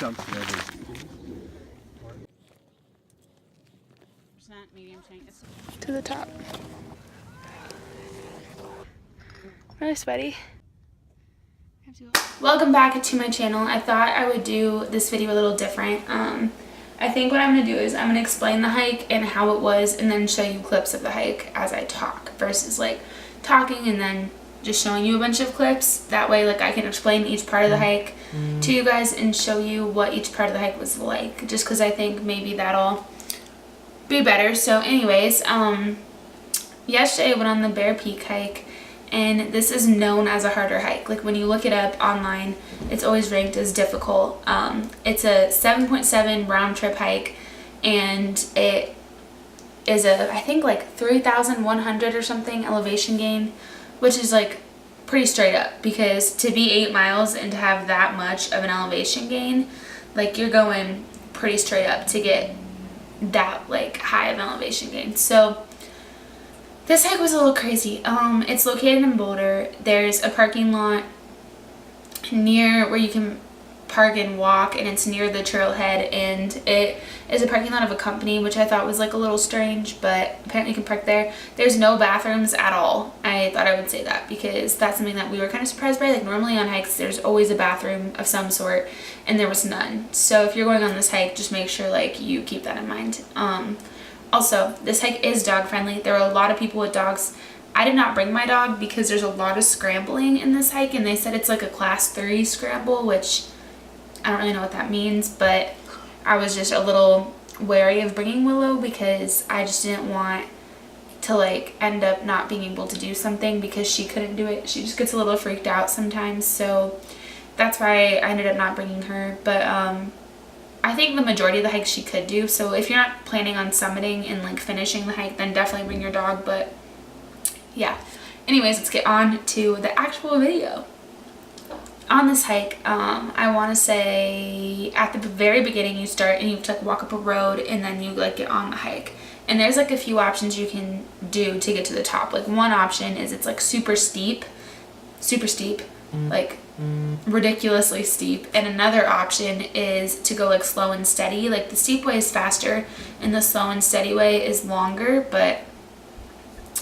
To the top. Really sweaty. Welcome back to my channel. I thought I would do this video a little different. I think what I'm going to do is I'm going to explain the hike and how it was and then show you clips of the hike as I talk versus like talking and then just showing you a bunch of clips. That way like I can explain each part of the hike to you guys and show you what each part of the hike was like, just because I think maybe that'll be better. So anyways, yesterday I went on the Bear Peak hike, and this is known as a harder hike. Like when you look it up online, it's always ranked as difficult. It's a 7.7 round trip hike, and it is I think like 3,100 or something elevation gain, which is like pretty straight up, because to be 8 miles and to have that much of an elevation gain, like you're going pretty straight up to get that like high of an elevation gain. So this hike was a little crazy. It's located in Boulder. There's a parking lot near where you can park and walk, and it's near the trailhead, and it is a parking lot of a company, which I thought was like a little strange, but apparently you can park there. There's no bathrooms at all. I thought I would say that because that's something that we were kind of surprised by. Like normally on hikes there's always a bathroom of some sort, and there was none. So if you're going on this hike, just make sure like you keep that in mind. Also, this hike is dog friendly. There are a lot of people with dogs. I did not bring my dog because there's a lot of scrambling in this hike, and they said it's like a class 3 scramble, which I don't really know what that means, but I was just a little wary of bringing Willow because I just didn't want to like end up not being able to do something because she couldn't do it. She just gets a little freaked out sometimes, so that's why I ended up not bringing her. But I think the majority of the hike she could do, so if you're not planning on summiting and like finishing the hike, then definitely bring your dog. But yeah, anyways, let's get on to the actual video. On this hike, I want to say at the very beginning you start and you have to like walk up a road, and then you like get on the hike, and there's like a few options you can do to get to the top. Like one option is it's like super steep, like ridiculously steep, and another option is to go like slow and steady. Like the steep way is faster and the slow and steady way is longer, but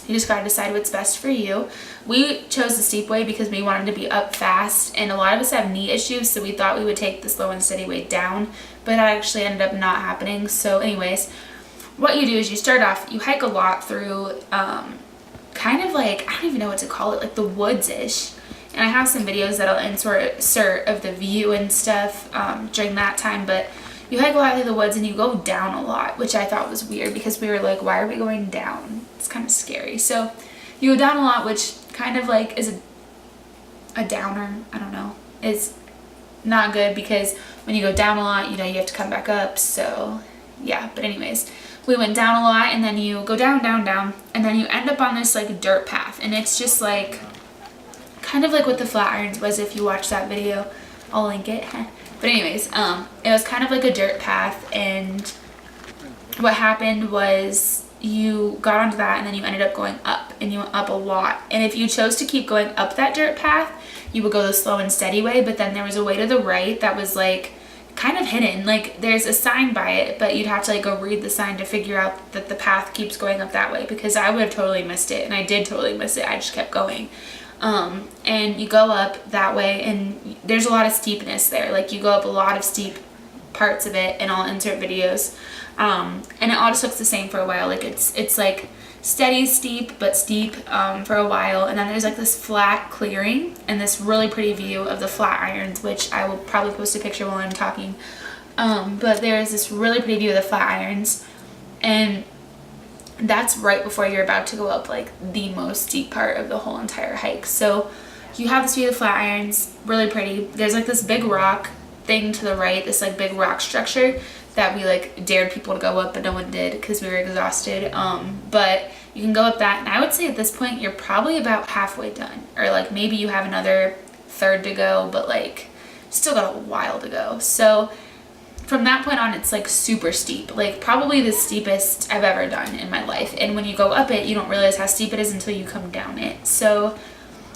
you just gotta decide what's best for you. We chose the steep way because we wanted to be up fast, and a lot of us have knee issues, so we thought we would take the slow and steady way down, but that actually ended up not happening. So anyways, what you do is you start off, you hike a lot through kind of like, I don't even know what to call it, like the woods-ish. And I have some videos that I'll insert of the view and stuff during that time, but you hike a lot through the woods and you go down a lot, which I thought was weird because we were like, why are we going down? It's kind of scary. So you go down a lot, which kind of like is a downer. I don't know. It's not good because when you go down a lot, you know, you have to come back up. So yeah, but anyways, we went down a lot, and then you go down, and then you end up on this like dirt path, and it's just like kind of like what the Flatirons was. If you watch that video, I'll link it. But anyways, it was kind of like a dirt path, and what happened was you got onto that, and then you ended up going up, and you went up a lot. And if you chose to keep going up that dirt path, you would go the slow and steady way, but then there was a way to the right that was like kind of hidden. Like there's a sign by it, but you'd have to like go read the sign to figure out that the path keeps going up that way, because I would have totally missed it, and I did totally miss it. I just kept going. And you go up that way, and there's a lot of steepness there. Like you go up a lot of steep parts of it, and I'll insert videos. And it all just looks the same for a while. Like it's like steady steep, but steep for a while, and then there's like this flat clearing and this really pretty view of the Flatirons, which I will probably post a picture while I'm talking. But there's this really pretty view of the Flatirons, and that's right before you're about to go up like the most steep part of the whole entire hike. So you have this view of the Flatirons, really pretty. There's like this big rock thing to the right, this like big rock structure that we like dared people to go up, but no one did because we were exhausted. But you can go up that, and I would say at this point you're probably about halfway done, or like maybe you have another third to go, but like still got a while to go. So from that point on, it's like super steep, like probably the steepest I've ever done in my life. And when you go up it, you don't realize how steep it is until you come down it. So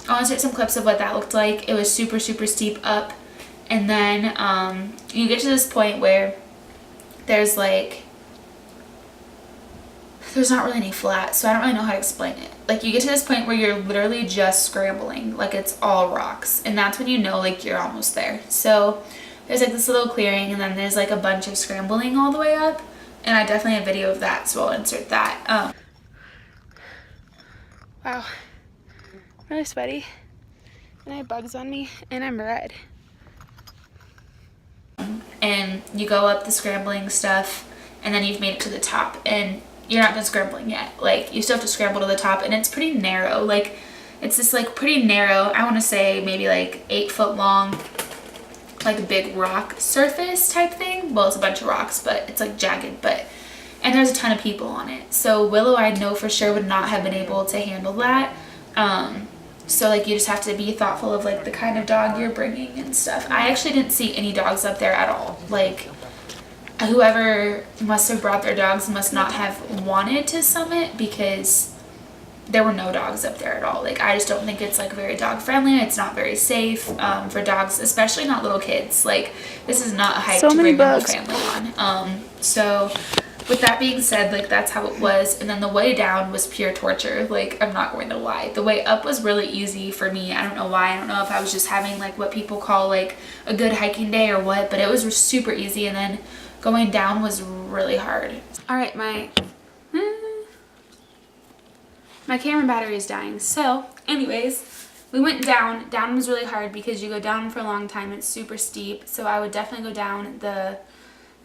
I'll insert some clips of what that looked like. It was super, super steep up, And then you get to this point where there's like, there's not really any flat, so I don't really know how to explain it. Like you get to this point where you're literally just scrambling, like it's all rocks, and that's when you know like you're almost there. So there's like this little clearing, and then there's like a bunch of scrambling all the way up, and I definitely have a video of that, so I'll insert that. Wow, really sweaty, and I have bugs on me, and I'm red. And you go up the scrambling stuff, and then you've made it to the top, and you're not done scrambling yet. Like you still have to scramble to the top, and it's pretty narrow. Like it's this like pretty narrow, I want to say maybe like 8 foot long, like a big rock surface type thing. Well, it's a bunch of rocks, but it's like jagged, and there's a ton of people on it. So Willow, I know for sure, would not have been able to handle that. So like you just have to be thoughtful of like the kind of dog you're bringing and stuff. I actually didn't see any dogs up there at all. Like whoever must have brought their dogs must not have wanted to summit, because there were no dogs up there at all. Like I just don't think it's like very dog friendly. It's not very safe for dogs, especially not little kids. Like this is not a hike to bring the whole family on. So with that being said, like that's how it was. And then the way down was pure torture. Like I'm not going to lie, the way up was really easy for me. I don't know why. I don't know if I was just having like what people call like a good hiking day or what, but it was super easy. And then going down was really hard. All right, my camera battery is dying. So anyways, we went down. Down was really hard because you go down for a long time. It's super steep. So I would definitely go down the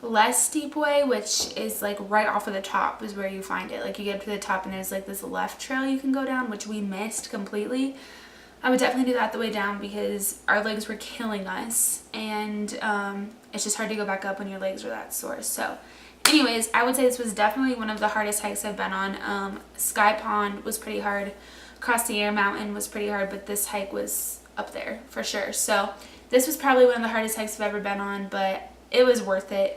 less steep way, which is like right off of the top is where you find it. Like you get up to the top and there's like this left trail you can go down, which we missed completely. I would definitely do that the way down because our legs were killing us, and it's just hard to go back up when your legs are that sore. So anyways, I would say this was definitely one of the hardest hikes I've been on. Sky Pond was pretty hard. Across the Air Mountain was pretty hard, but this hike was up there for sure. So this was probably one of the hardest hikes I've ever been on, but it was worth it.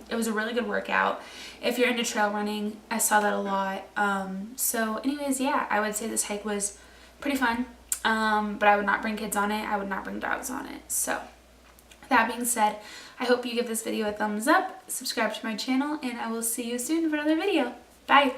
It was a really good workout. If you're into trail running, I saw that a lot. So anyways, yeah, I would say this hike was pretty fun. But I would not bring kids on it. I would not bring dogs on it. So that being said, I hope you give this video a thumbs up, subscribe to my channel, and I will see you soon for another video. Bye!